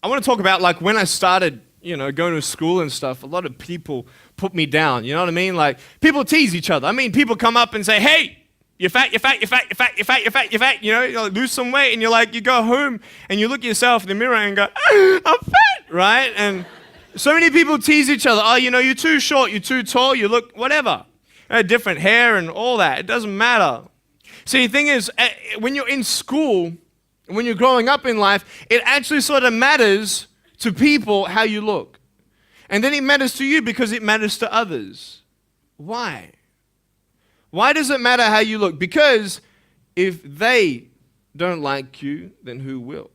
I want to talk about like when I started, going to school and stuff. A lot of people put me down. You know what I mean? Like people tease each other. I mean, people come up and say, "Hey, you're fat, you're fat, you're fat, you're fat, you're fat, you're fat, you're fat." You like, lose some weight, and you go home and you look at yourself in the mirror and go, "I'm fat," right? And so many people tease each other. Oh, you're too short, you're too tall, you look whatever. Different hair and all that. It doesn't matter. See, the thing is, when you're in school, when you're growing up in life, it actually sort of matters to people how you look. And then it matters to you because it matters to others. Why? Why does it matter how you look? Because if they don't like you, then who will?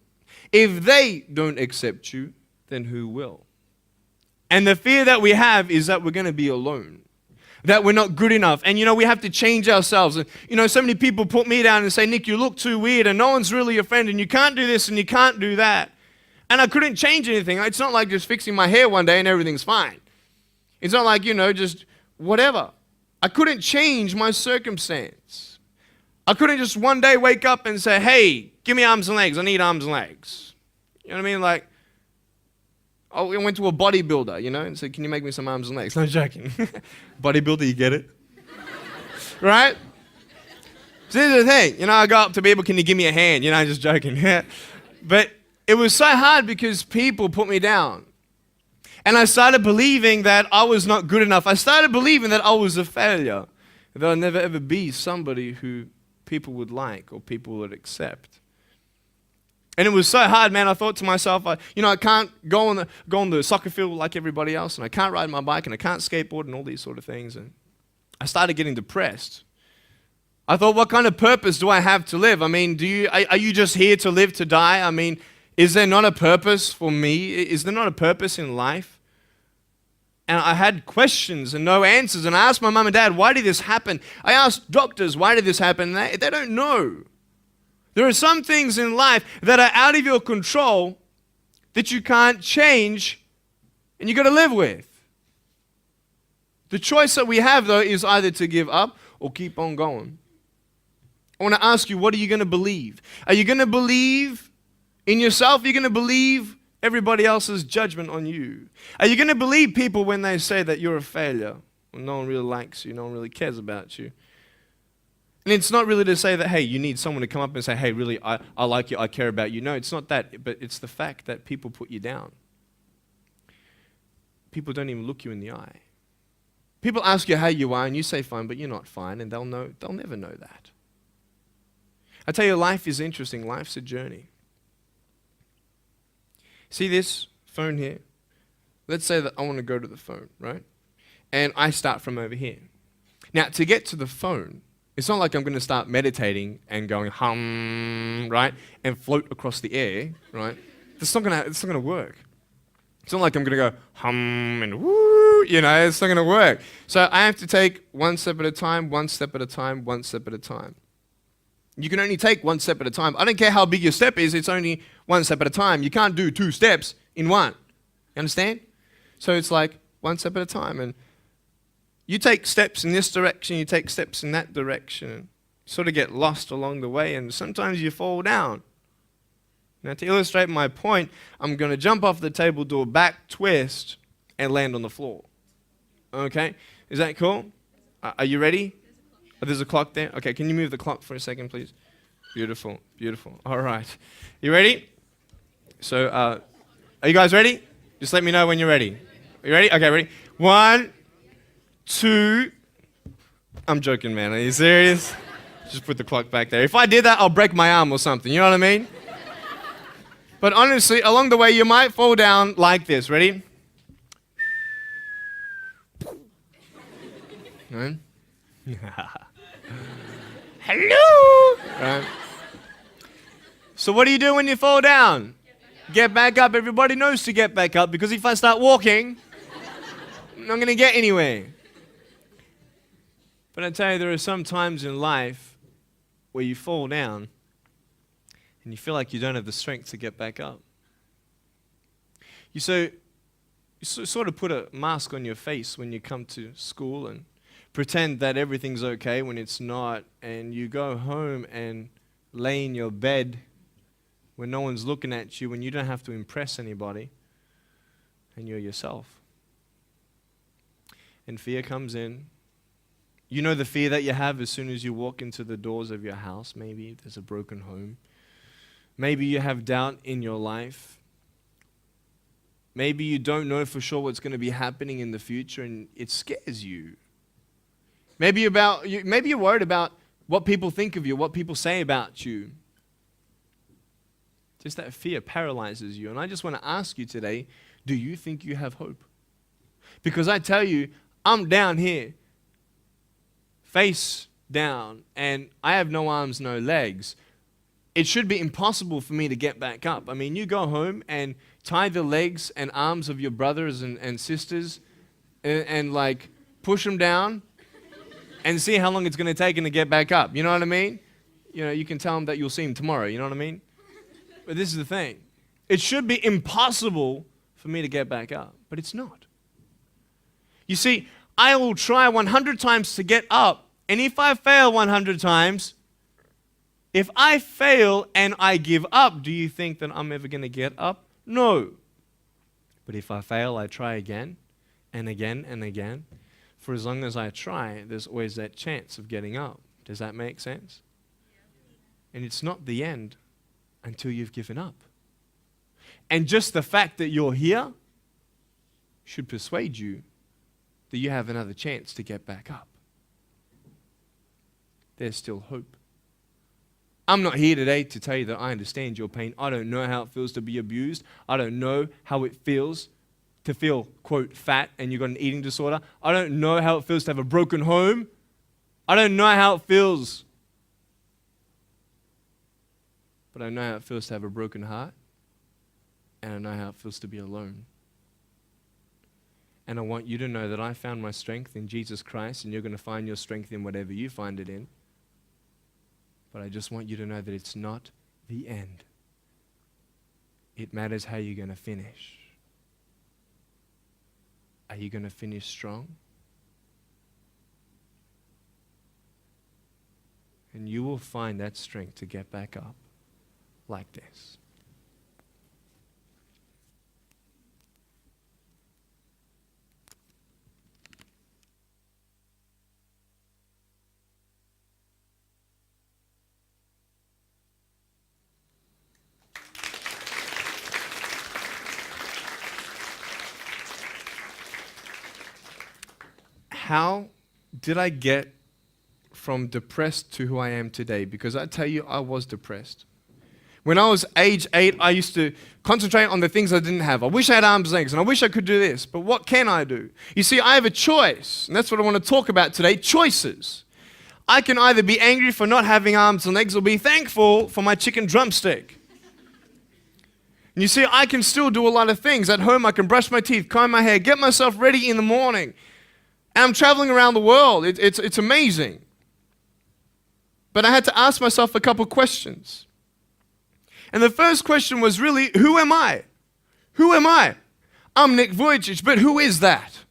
If they don't accept you, then who will? And the fear that we have is that we're going to be alone, that we're not good enough. And we have to change ourselves. And so many people put me down and say, "Nick, you look too weird and no one's really your friend and you can't do this and you can't do that." And I couldn't change anything. It's not like just fixing my hair one day and everything's fine. It's not like, just whatever. I couldn't change my circumstance. I couldn't just one day wake up and say, "Hey, give me arms and legs. I need arms and legs." You know what I mean? Like, I went to a bodybuilder, and said, "Can you make me some arms and legs?" No, joking. Bodybuilder, you get it? Right? So this is the thing. I go up to people, "Can you give me a hand?" I'm just joking. But it was so hard because people put me down. And I started believing that I was not good enough. I started believing that I was a failure, that I'd never ever be somebody who people would like or people would accept. And it was so hard, man. I thought to myself, I can't go on the soccer field like everybody else, and I can't ride my bike, and I can't skateboard, and all these sort of things. And I started getting depressed. I thought, what kind of purpose do I have to live? I mean, are you just here to live to die? I mean, is there not a purpose for me? Is there not a purpose in life? And I had questions and no answers. And I asked my mum and dad, "Why did this happen?" I asked doctors, "Why did this happen?" And they don't know. There are some things in life that are out of your control that you can't change and you got to live with. The choice that we have, though, is either to give up or keep on going. I want to ask you, what are you going to believe? Are you going to believe in yourself? Are you going to believe everybody else's judgment on you? Are you going to believe people when they say that you're a failure, when no one really likes you, no one really cares about you? And it's not really to say that, hey, you need someone to come up and say, "Hey, really, I like you, I care about you." No, it's not that, but it's the fact that people put you down. People don't even look you in the eye. People ask you how you are, and you say fine, but you're not fine, and they'll never know that. I tell you, life is interesting. Life's a journey. See this phone here? Let's say that I want to go to the phone, right? And I start from over here. Now, to get to the phone, it's not like I'm going to start meditating and going hum, right? And float across the air, right? It's not going to work. It's not like I'm going to go hum and woo, it's not going to work. So I have to take one step at a time, one step at a time, one step at a time. You can only take one step at a time. I don't care how big your step is, it's only one step at a time. You can't do 2 steps in one. You understand? So it's like one step at a time. And you take steps in this direction, you take steps in that direction. And you sort of get lost along the way, and sometimes you fall down. Now, to illustrate my point, I'm going to jump off the table, do a back twist, and land on the floor. Okay? Is that cool? Are you ready? Oh, there's a clock there? Okay, can you move the clock for a second, please? Beautiful, beautiful. All right. You ready? So, are you guys ready? Just let me know when you're ready. Are you ready? Okay, ready? 1, 2. I'm joking, man. Are you serious? Just put the clock back there. If I did that, I'll break my arm or something. You know what I mean? But honestly, along the way, you might fall down like this. Ready? Right? Hello! Right. So what do you do when you fall down? Get back up. Everybody knows to get back up, because if I start walking, I'm not going to get anywhere. But I tell you, there are some times in life where you fall down and you feel like you don't have the strength to get back up. You sort of put a mask on your face when you come to school and pretend that everything's okay when it's not, and you go home and lay in your bed when no one's looking at you, when you don't have to impress anybody, and you're yourself. And fear comes in. You know the fear that you have as soon as you walk into the doors of your house. Maybe there's a broken home. Maybe you have doubt in your life. Maybe you don't know for sure what's going to be happening in the future and it scares you. Maybe you're worried about what people think of you, what people say about you. Just that fear paralyzes you. And I just want to ask you today, do you think you have hope? Because I tell you, I'm down here, face down, and I have no arms, no legs. It should be impossible for me to get back up. I mean, you go home and tie the legs and arms of your brothers and sisters and like push them down and see how long it's going to take them to get back up. You know what I mean? You know, you can tell them that you'll see them tomorrow. You know what I mean? But this is the thing. It should be impossible for me to get back up, but it's not. You see, I will try 100 times to get up, and if I fail 100 times, if I fail and I give up, do you think that I'm ever going to get up? No. But if I fail, I try again and again and again. For as long as I try, there's always that chance of getting up. Does that make sense? And it's not the end until you've given up. And just the fact that you're here should persuade you that you have another chance to get back up. There's still hope. I'm not here today to tell you that I understand your pain. I don't know how it feels to be abused. I don't know how it feels to feel, quote, fat and you've got an eating disorder. I don't know how it feels to have a broken home. I don't know how it feels. But I know how it feels to have a broken heart. And I know how it feels to be alone. And I want you to know that I found my strength in Jesus Christ, and you're going to find your strength in whatever you find it in. But I just want you to know that it's not the end. It matters how you're going to finish. Are you going to finish strong? And you will find that strength to get back up like this. How did I get from depressed to who I am today? Because I tell you, I was depressed. When I was age 8, I used to concentrate on the things I didn't have. I wish I had arms and legs, and I wish I could do this, but what can I do? You see, I have a choice, and that's what I want to talk about today, choices. I can either be angry for not having arms and legs or be thankful for my chicken drumstick. And you see, I can still do a lot of things. At home, I can brush my teeth, comb my hair, get myself ready in the morning. And I'm traveling around the world. It's amazing. But I had to ask myself a couple questions. And the first question was really, who am I? Who am I? I'm Nick Vujicic, but who is that?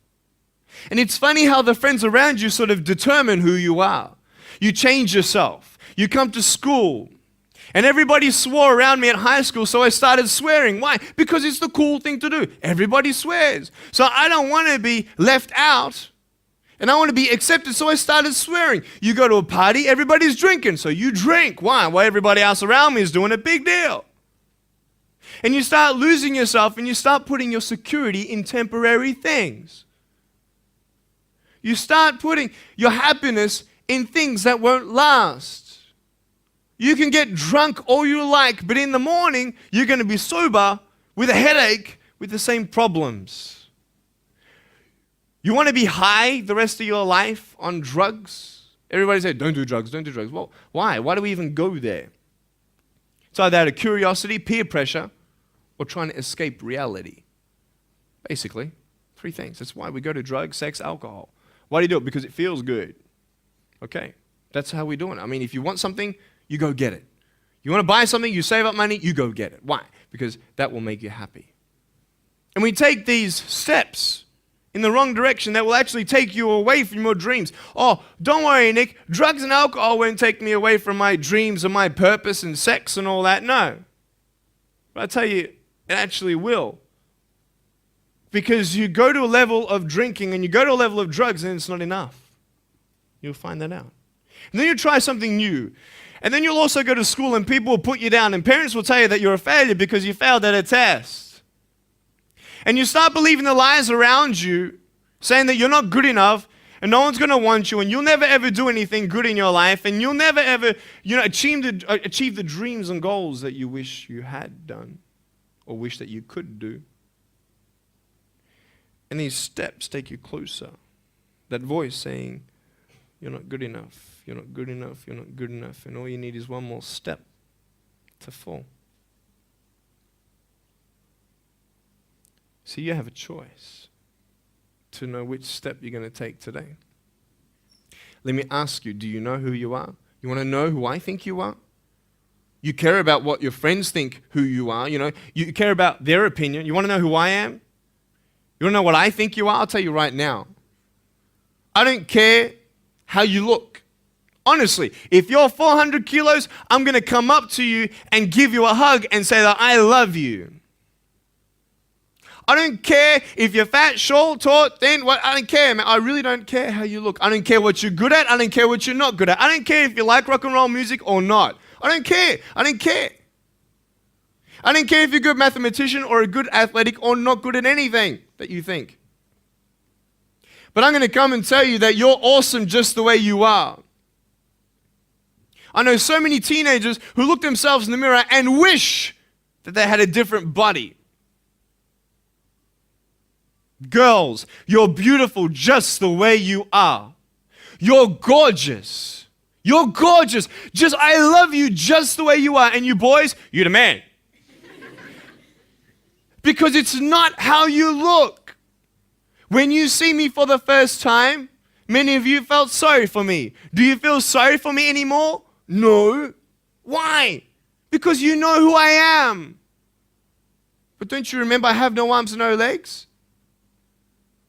And it's funny how the friends around you sort of determine who you are. You change yourself. You come to school. And everybody swore around me at high school, so I started swearing. Why? Because it's the cool thing to do. Everybody swears. So I don't want to be left out. And I want to be accepted, so I started swearing. You go to a party, everybody's drinking, so you drink. Why? Well, everybody else around me is doing a big deal. And you start losing yourself, and you start putting your security in temporary things. You start putting your happiness in things that won't last. You can get drunk all you like, but in the morning, you're going to be sober with a headache with the same problems. You want to be high the rest of your life on drugs? Everybody says, don't do drugs, don't do drugs. Well, why? Why do we even go there? It's either out of curiosity, peer pressure, or trying to escape reality. Basically, 3 things. That's why we go to drugs, sex, alcohol. Why do you do it? Because it feels good. Okay, that's how we do it. I mean, if you want something, you go get it. You want to buy something, you save up money, you go get it. Why? Because that will make you happy. And we take these steps in the wrong direction that will actually take you away from your dreams. Oh, don't worry, Nick. Drugs and alcohol won't take me away from my dreams and my purpose and sex and all that. No. But I tell you, it actually will. Because you go to a level of drinking and you go to a level of drugs and it's not enough. You'll find that out. And then you try something new. And then you'll also go to school and people will put you down and parents will tell you that you're a failure because you failed at a test. And you start believing the lies around you saying that you're not good enough and no one's going to want you and you'll never ever do anything good in your life and you'll never ever achieve the dreams and goals that you wish you had done or wish that you could do. And these steps take you closer. That voice saying, you're not good enough, you're not good enough, you're not good enough, and all you need is one more step to fall. So you have a choice to know which step you're going to take today. Let me ask you, do you know who you are? You want to know who I think you are? You care about what your friends think who you are. You care about their opinion. You want to know who I am? You want to know what I think you are? I'll tell you right now. I don't care how you look. Honestly, if you're 400 kilos, I'm going to come up to you and give you a hug and say that I love you. I don't care if you're fat, short, tall, thin, I don't care, man. I really don't care how you look. I don't care what you're good at. I don't care what you're not good at. I don't care if you like rock and roll music or not. I don't care. I don't care. I don't care if you're a good mathematician or a good athletic or not good at anything that you think. But I'm going to come and tell you that you're awesome just the way you are. I know so many teenagers who look themselves in the mirror and wish that they had a different body. Girls, you're beautiful just the way you are. You're gorgeous. You're gorgeous. I love you just the way you are. And you boys, you're the man. Because it's not how you look. When you see me for the first time, many of you felt sorry for me. Do you feel sorry for me anymore? No. Why? Because you know who I am. But don't you remember I have no arms and no legs?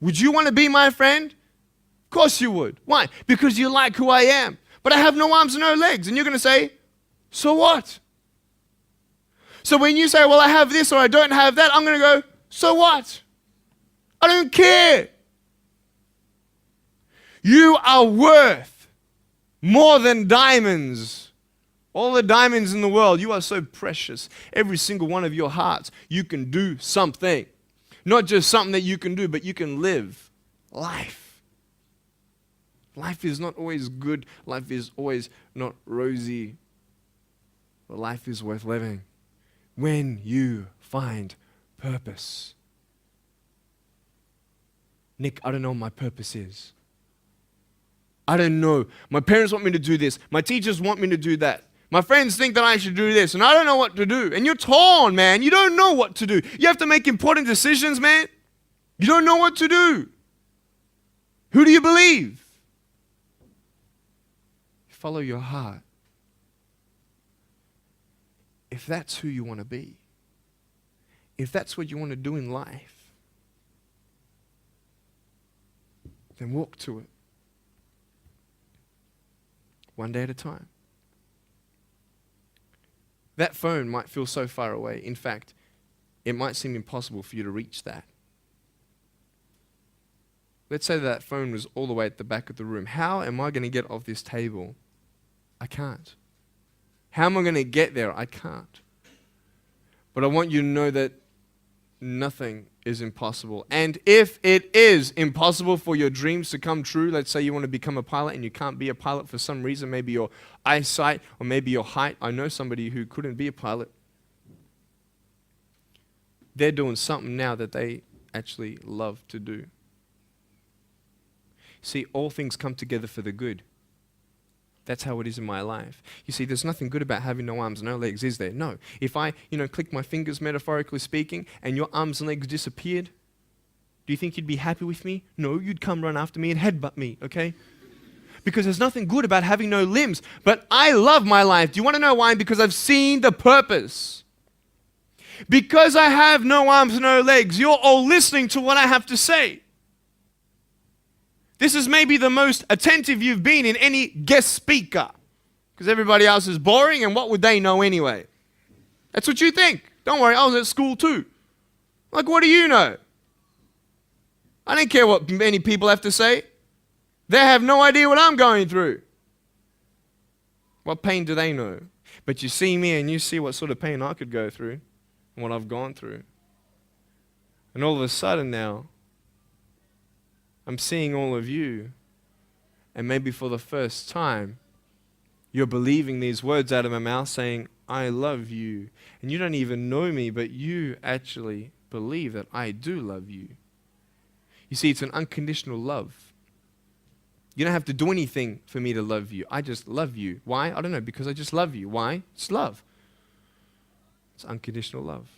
Would you want to be my friend? Of course you would. Why? Because you like who I am. But I have no arms and no legs. And you're going to say, so what? So when you say, well, I have this or I don't have that, I'm going to go, so what? I don't care. You are worth more than diamonds. All the diamonds in the world, you are so precious. Every single one of your hearts, you can do something. Not just something that you can do, but you can live life. Life is not always good. Life is always not rosy. But life is worth living when you find purpose. Nick, I don't know what my purpose is. I don't know. My parents want me to do this. My teachers want me to do that. My friends think that I should do this, and I don't know what to do. And you're torn, man. You don't know what to do. You have to make important decisions, man. You don't know what to do. Who do you believe? Follow your heart. If that's who you want to be, if that's what you want to do in life, then walk to it. One day at a time. That phone might feel so far away. In fact, it might seem impossible for you to reach that. Let's say that phone was all the way at the back of the room. How am I going to get off this table? I can't. How am I going to get there? I can't. But I want you to know that nothing is impossible. And if it is impossible for your dreams to come true, let's say you want to become a pilot and you can't be a pilot for some reason, maybe your eyesight or maybe your height. I know somebody who couldn't be a pilot. They're doing something now that they actually love to do. See, all things come together for the good. That's how it is in my life. You see, there's nothing good about having no arms, no legs, is there? No. If I, click my fingers, metaphorically speaking, and your arms and legs disappeared, do you think you'd be happy with me? No, you'd come run after me and headbutt me, okay? Because there's nothing good about having no limbs. But I love my life. Do you want to know why? Because I've seen the purpose. Because I have no arms, no legs, you're all listening to what I have to say. This is maybe the most attentive you've been in any guest speaker. Because everybody else is boring, and what would they know anyway? That's what you think. Don't worry, I was at school too. Like, what do you know? I don't care what many people have to say. They have no idea what I'm going through. What pain do they know? But you see me and you see what sort of pain I could go through and what I've gone through. And all of a sudden now, I'm seeing all of you, and maybe for the first time, you're believing these words out of my mouth saying, I love you. And you don't even know me, but you actually believe that I do love you. You see, it's an unconditional love. You don't have to do anything for me to love you. I just love you. Why? I don't know, because I just love you. Why? It's love. It's unconditional love.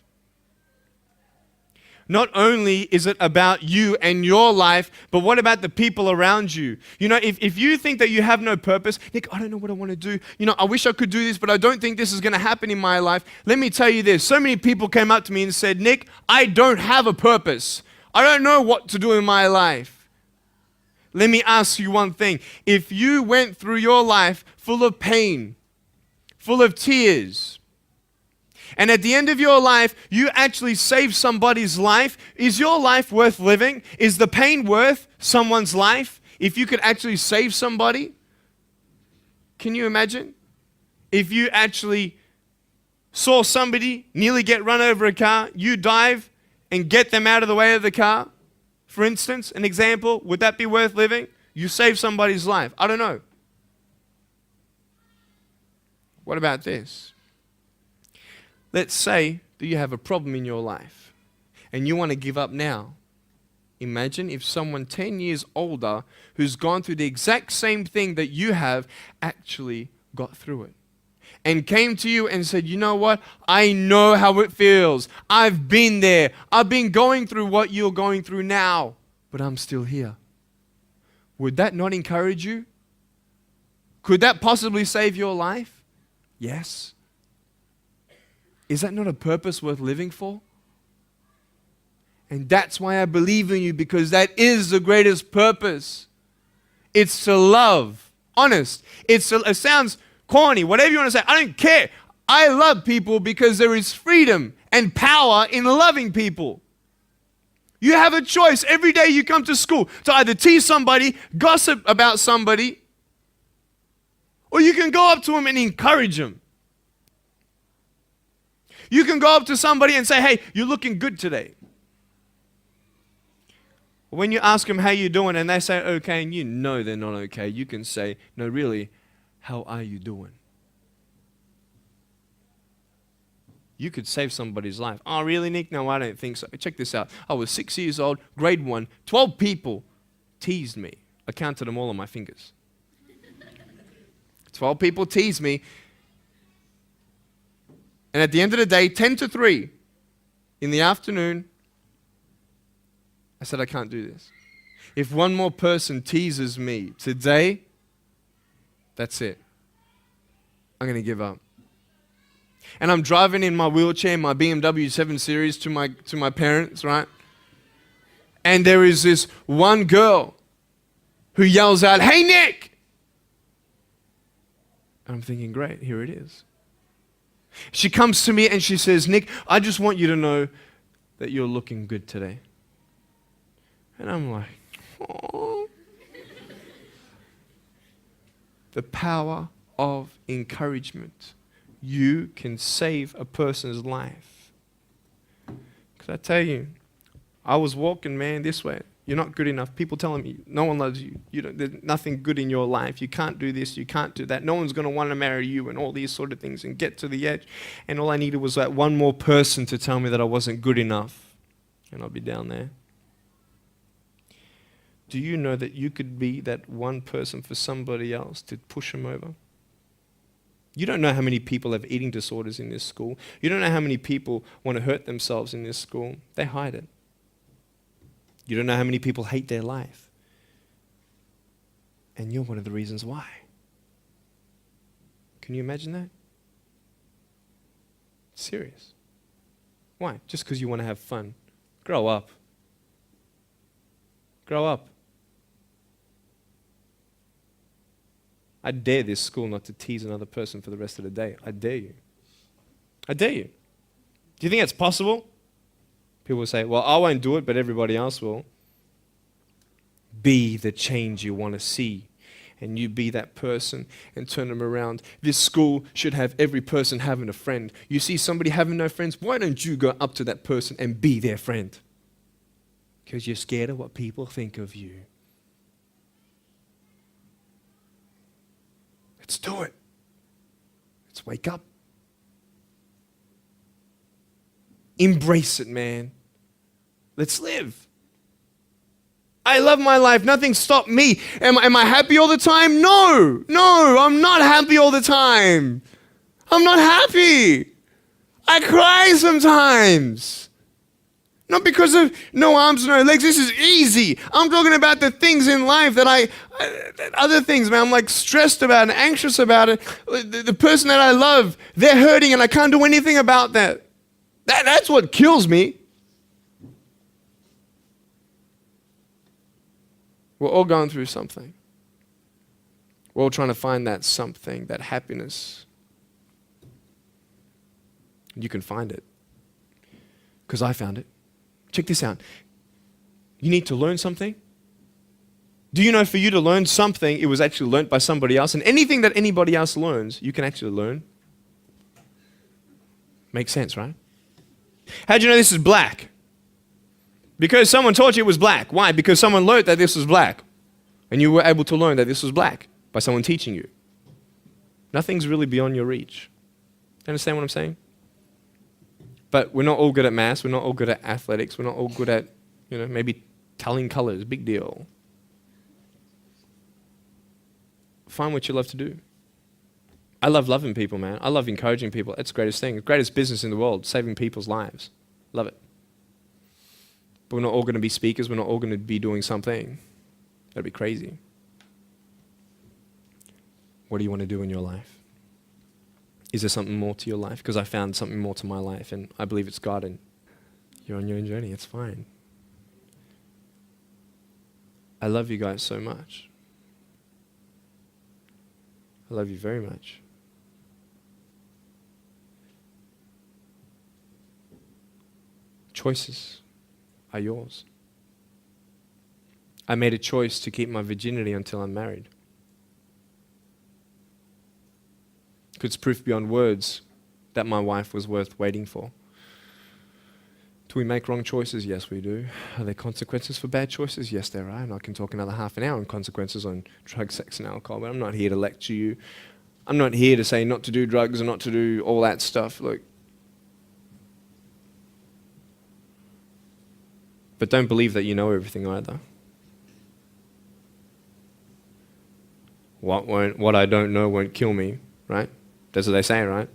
Not only is it about you and your life, but what about the people around you? You know, if you think that you have no purpose, Nick, I don't know what I want to do. You know, I wish I could do this, but I don't think this is going to happen in my life. Let me tell you this. So many people came up to me and said, Nick, I don't have a purpose. I don't know what to do in my life. Let me ask you one thing. If you went through your life full of pain, full of tears, and at the end of your life, you actually saved somebody's life, is your life worth living? Is the pain worth someone's life? If you could actually save somebody? Can you imagine? If you actually saw somebody nearly get run over a car, you dive and get them out of the way of the car, for instance, an example, would that be worth living? You save somebody's life. I don't know. What about this? Let's say that you have a problem in your life and you want to give up now. Imagine if someone 10 years older who's gone through the exact same thing that you have actually got through it and came to you and said, you know what? I know how it feels. I've been there. I've been going through what you're going through now, but I'm still here. Would that not encourage you? Could that possibly save your life? Yes. Is that not a purpose worth living for? And that's why I believe in you, because that is the greatest purpose. It's to love. Honest. It sounds corny, whatever you want to say. I don't care. I love people because there is freedom and power in loving people. You have a choice every day you come to school to either tease somebody, gossip about somebody, or you can go up to them and encourage them. You can go up to somebody and say, hey, you're looking good today. When you ask them how you doing and they say okay and you know they're not okay, you can say, no, really, how are you doing? You could save somebody's life. Oh, really, Nick? No, I don't think so. Check this out. I was 6 years old, grade 1, 12 people teased me. I counted them all on my fingers. 12 people teased me. And at the end of the day, 10 to 3 in the afternoon, I said, I can't do this. If one more person teases me today, that's it. I'm going to give up. And I'm driving in my wheelchair, my BMW 7 Series to my parents, right? And there is this one girl who yells out, hey, Nick! And I'm thinking, great, here it is. She comes to me and she says, Nick, I just want you to know that you're looking good today. And I'm like, oh. The power of encouragement. You can save a person's life. Because I tell you, I was walking, man, this way. You're not good enough. People telling me, no one loves you. There's nothing good in your life. You can't do this. You can't do that. No one's going to want to marry you and all these sort of things and get to the edge. And all I needed was that one more person to tell me that I wasn't good enough. And I'll be down there. Do you know that you could be that one person for somebody else to push them over? You don't know how many people have eating disorders in this school. You don't know how many people want to hurt themselves in this school. They hide it. You don't know how many people hate their life. And you're one of the reasons why. Can you imagine that? Serious. Why? Just because you want to have fun. Grow up. Grow up. I dare this school not to tease another person for the rest of the day. I dare you. I dare you. Do you think it's possible? People will say, well, I won't do it, but everybody else will. Be the change you want to see. And you be that person and turn them around. This school should have every person having a friend. You see somebody having no friends, why don't you go up to that person and be their friend? Because you're scared of what people think of you. Let's do it. Let's wake up. Embrace it, man. Let's live. I love my life. Nothing stopped me. Am I happy all the time? No, I'm not happy all the time. I'm not happy. I cry sometimes. Not because of no arms, no legs. This is easy. I'm talking about the things in life that other things, man. I'm like stressed about and anxious about it. The person that I love, they're hurting and I can't do anything about that. That's what kills me. We're all going through something. We're all trying to find that something, that happiness. You can find it. Because I found it. Check this out. You need to learn something. Do you know for you to learn something, it was actually learnt by somebody else? And anything that anybody else learns, you can actually learn. Makes sense, right? How'd you know this is black? Because someone taught you it was black. Why? Because someone learned that this was black. And you were able to learn that this was black by someone teaching you. Nothing's really beyond your reach. You understand what I'm saying? But we're not all good at maths. We're not all good at athletics. We're not all good at, maybe telling colors. Big deal. Find what you love to do. I love loving people, man. I love encouraging people. It's the greatest thing. The greatest business in the world, saving people's lives. Love it. But we're not all going to be speakers. We're not all going to be doing something. That'd be crazy. What do you want to do in your life? Is there something more to your life? Because I found something more to my life, and I believe it's God, and you're on your own journey. It's fine. I love you guys so much. I love you very much. Choices are yours. I made a choice to keep my virginity until I'm married. It's proof beyond words that my wife was worth waiting for. Do we make wrong choices? Yes, we do. Are there consequences for bad choices? Yes, there are. And I can talk another half an hour on consequences on drugs, sex, and alcohol, but I'm not here to lecture you. I'm not here to say not to do drugs and not to do all that stuff. Look. But don't believe that you know everything either. What I don't know won't kill me, right? That's what they say, right?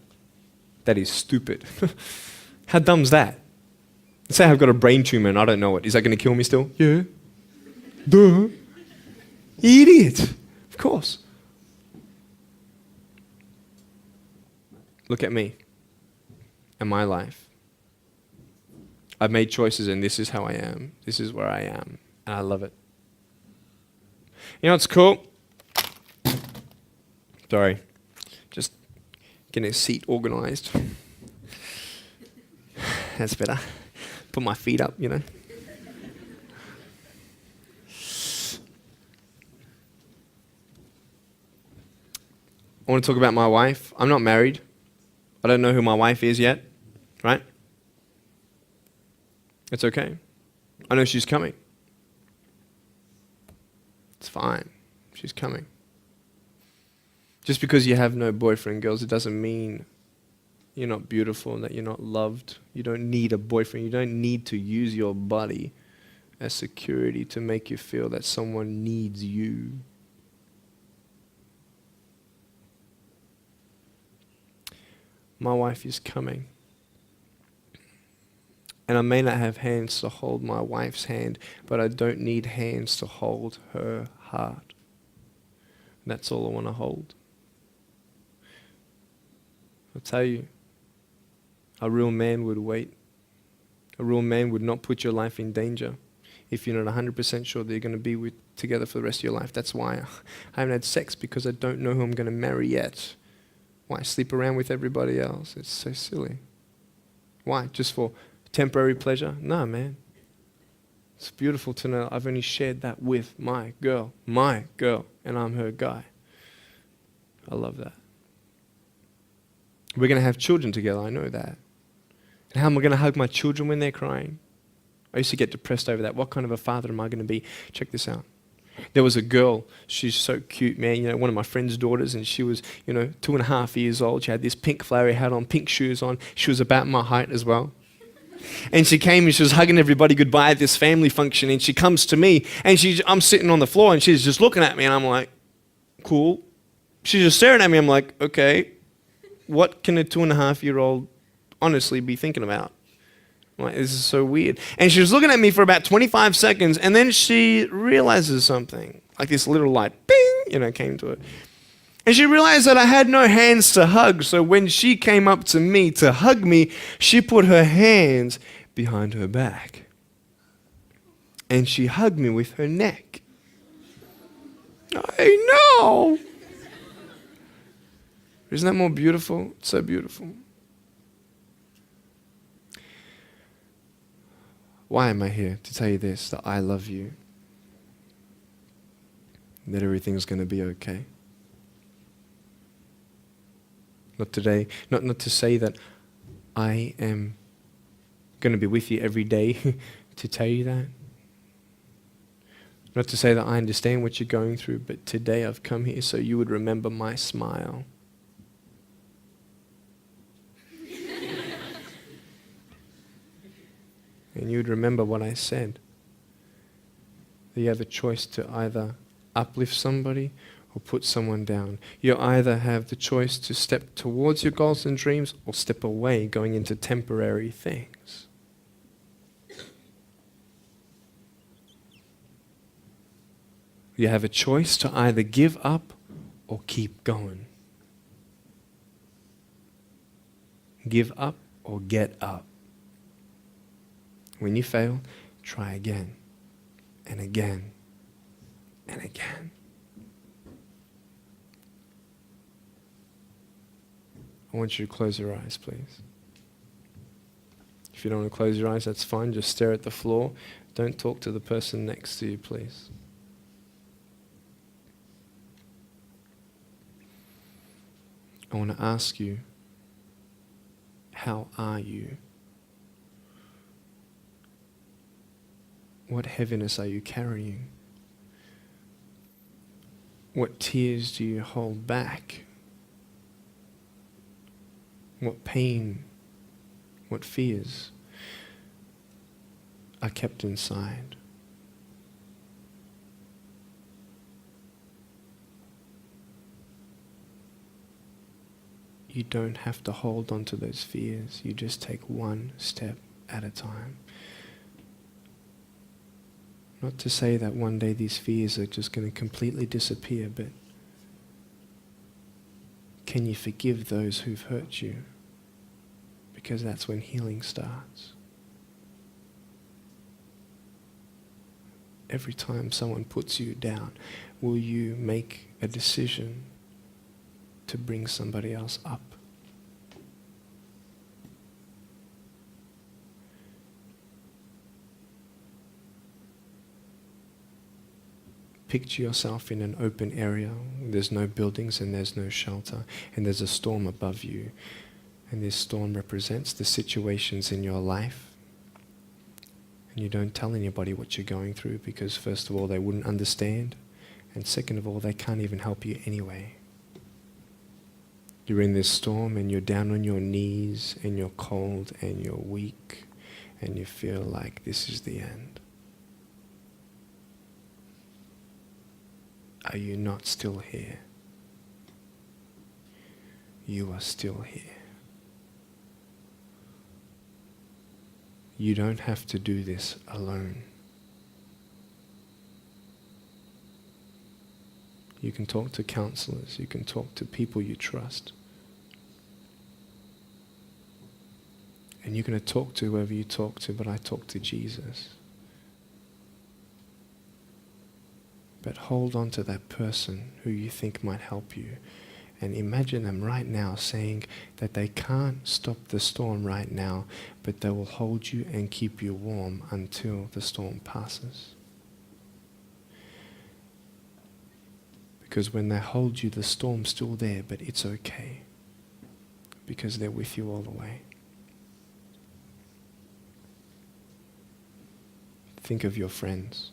That is stupid. How dumb's that? Let's say I've got a brain tumor and I don't know it. Is that going to kill me still? Yeah. Duh. Idiot. Of course. Look at me and my life. I've made choices and this is how I am. This is where I am. And I love it. You know what's cool? Sorry. Just getting a seat organized. That's better. Put my feet up, I want to talk about my wife. I'm not married. I don't know who my wife is yet, right? It's okay. I know she's coming. It's fine. She's coming. Just because you have no boyfriend, girls, it doesn't mean you're not beautiful and that you're not loved. You don't need a boyfriend. You don't need to use your body as security to make you feel that someone needs you. My wife is coming. And I may not have hands to hold my wife's hand, but I don't need hands to hold her heart. And that's all I want to hold. I'll tell you, a real man would wait. A real man would not put your life in danger if you're not 100% sure that you're going to be together for the rest of your life. That's why I haven't had sex, because I don't know who I'm going to marry yet. Why sleep around with everybody else? It's so silly. Why? Just for temporary pleasure? No, man. It's beautiful to know I've only shared that with my girl, and I'm her guy. I love that. We're going to have children together, I know that. And how am I going to hug my children when they're crying? I used to get depressed over that. What kind of a father am I going to be? Check this out. There was a girl, she's so cute, man, one of my friend's daughters, and she was, 2.5 years old. She had this pink flowery hat on, pink shoes on. She was about my height as well. And she came and she was hugging everybody goodbye at this family function, and she comes to me, and I'm sitting on the floor, and she's just looking at me, and I'm like, cool. She's just staring at me. I'm like, okay, what can a 2.5-year-old honestly be thinking about? I'm like, this is so weird. And she was looking at me for about 25 seconds, and then she realizes something. Like this little light, bing, came to it. And she realized that I had no hands to hug, so when she came up to me to hug me, she put her hands behind her back. And she hugged me with her neck. I know. Isn't that more beautiful? It's so beautiful. Why am I here? To tell you this, that I love you. That everything's going to be okay. Not today, not to say that I am going to be with you every day to tell you that. Not to say that I understand what you're going through, but today I've come here so you would remember my smile. And you would remember what I said. That you have a choice to either uplift somebody or put someone down. You either have the choice to step towards your goals and dreams or step away, going into temporary things. You have a choice to either give up or keep going. Give up or get up. When you fail, try again and again and again. I want you to close your eyes, please. If you don't want to close your eyes, that's fine. Just stare at the floor. Don't talk to the person next to you, please. I want to ask you, how are you? What heaviness are you carrying? What tears do you hold back? What pain, what fears are kept inside? You don't have to hold on to those fears. You just take one step at a time. Not to say that one day these fears are just going to completely disappear, but can you forgive those who've hurt you? Because that's when healing starts. Every time someone puts you down, will you make a decision to bring somebody else up? Picture yourself in an open area. There's no buildings and there's no shelter, and there's a storm above you. And this storm represents the situations in your life. And you don't tell anybody what you're going through because first of all, they wouldn't understand. And second of all, they can't even help you anyway. You're in this storm and you're down on your knees and you're cold and you're weak and you feel like this is the end. Are you not still here? You are still here. You don't have to do this alone. You can talk to counselors. You can talk to people you trust. And you're going to talk to whoever you talk to, but I talk to Jesus. But hold on to that person who you think might help you And imagine them right now saying that they can't stop the storm right now, but they will hold you and keep you warm until the storm passes. Because when they hold you, the storm's still there, but it's okay. Because they're with you all the way. Think of your friends.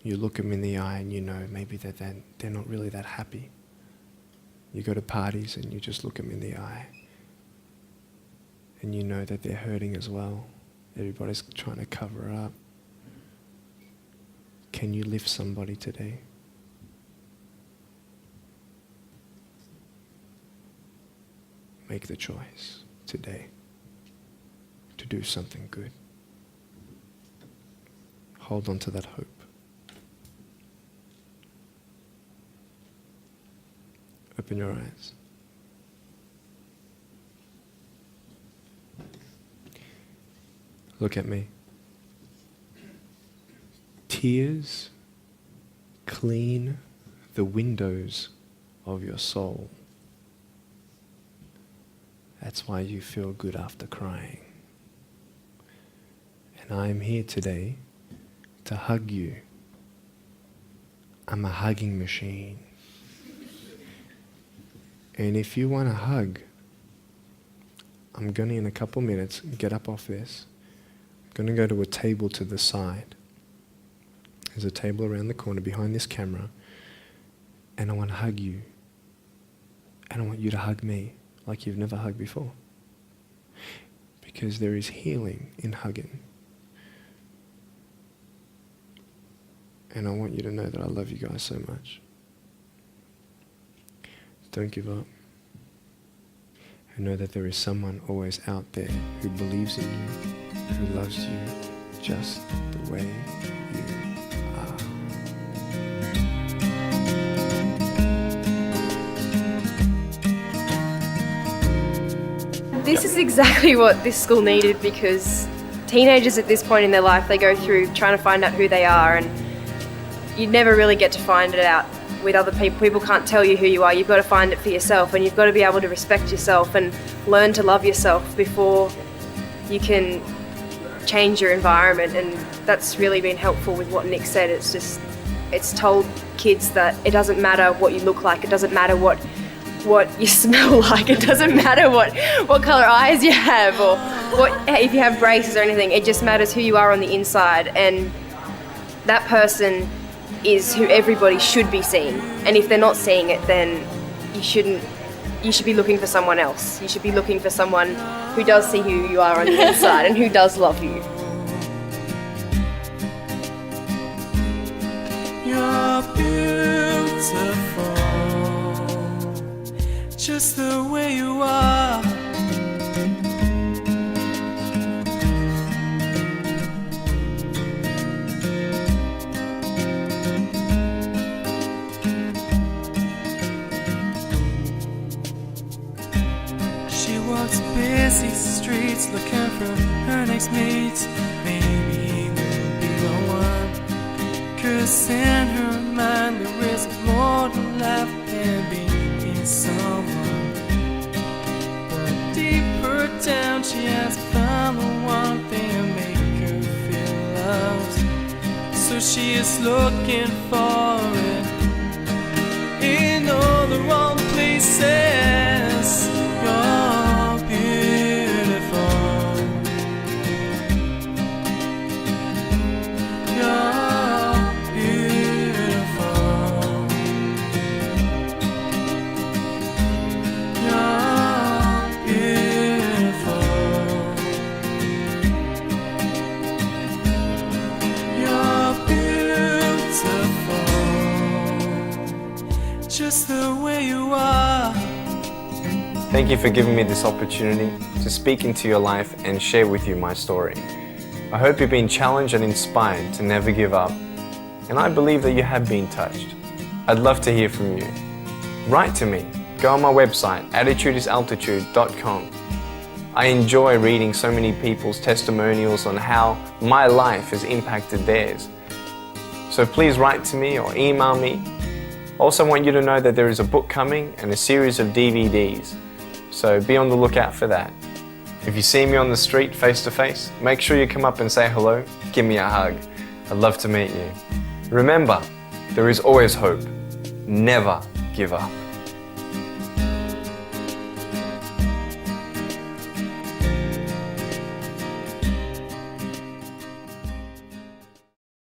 You look them in the eye and you know maybe that they're not really that happy. You go to parties and you just look them in the eye. And you know that they're hurting as well. Everybody's trying to cover up. Can you lift somebody today? Make the choice today to do something good. Hold on to that hope. Open your eyes. Look at me. Tears clean the windows of your soul. That's why you feel good after crying. And I am here today to hug you. I'm a hugging machine. And if you want a hug, I'm going to, in a couple minutes, get up off this. I'm going to go to a table to the side. There's a table around the corner behind this camera. And I want to hug you. And I want you to hug me like you've never hugged before. Because there is healing in hugging. And I want you to know that I love you guys so much. Don't give up. And know that there is someone always out there who believes in you, who loves you just the way you are. This is exactly what this school needed, because teenagers at this point in their life, they go through trying to find out who they are, and you never really get to find it out with other people. People can't tell you who you are. You've got to find it for yourself, and you've got to be able to respect yourself and learn to love yourself before you can change your environment. And that's really been helpful with what Nick said. It's told kids that it doesn't matter what you look like, it doesn't matter what you smell like, it doesn't matter what colour eyes you have or if you have braces or anything. It just matters who you are on the inside, and that person is who everybody should be seeing. And if they're not seeing it, then you should be looking for someone else. You should be looking for someone who does see who you are on the inside and who does love you. You're beautiful, just the way you are. Busy streets looking for her next mate. Maybe he will be the one, 'cause in her mind there is more to life than being someone. But deeper down she has found the one thing to make her feel loved. So she is looking for it in all the wrong places. Just the way you are. Thank you for giving me this opportunity to speak into your life and share with you my story. I hope you've been challenged and inspired to never give up, and I believe that you have been touched. I'd love to hear from you. Write to me. Go on my website, attitudesaltitude.com. I enjoy reading so many people's testimonials on how my life has impacted theirs. So please write to me or email me. Also want you to know that there is a book coming and a series of DVDs, so be on the lookout for that. If you see me on the street face to face, make sure you come up and say hello, give me a hug. I'd love to meet you. Remember, there is always hope. Never give up.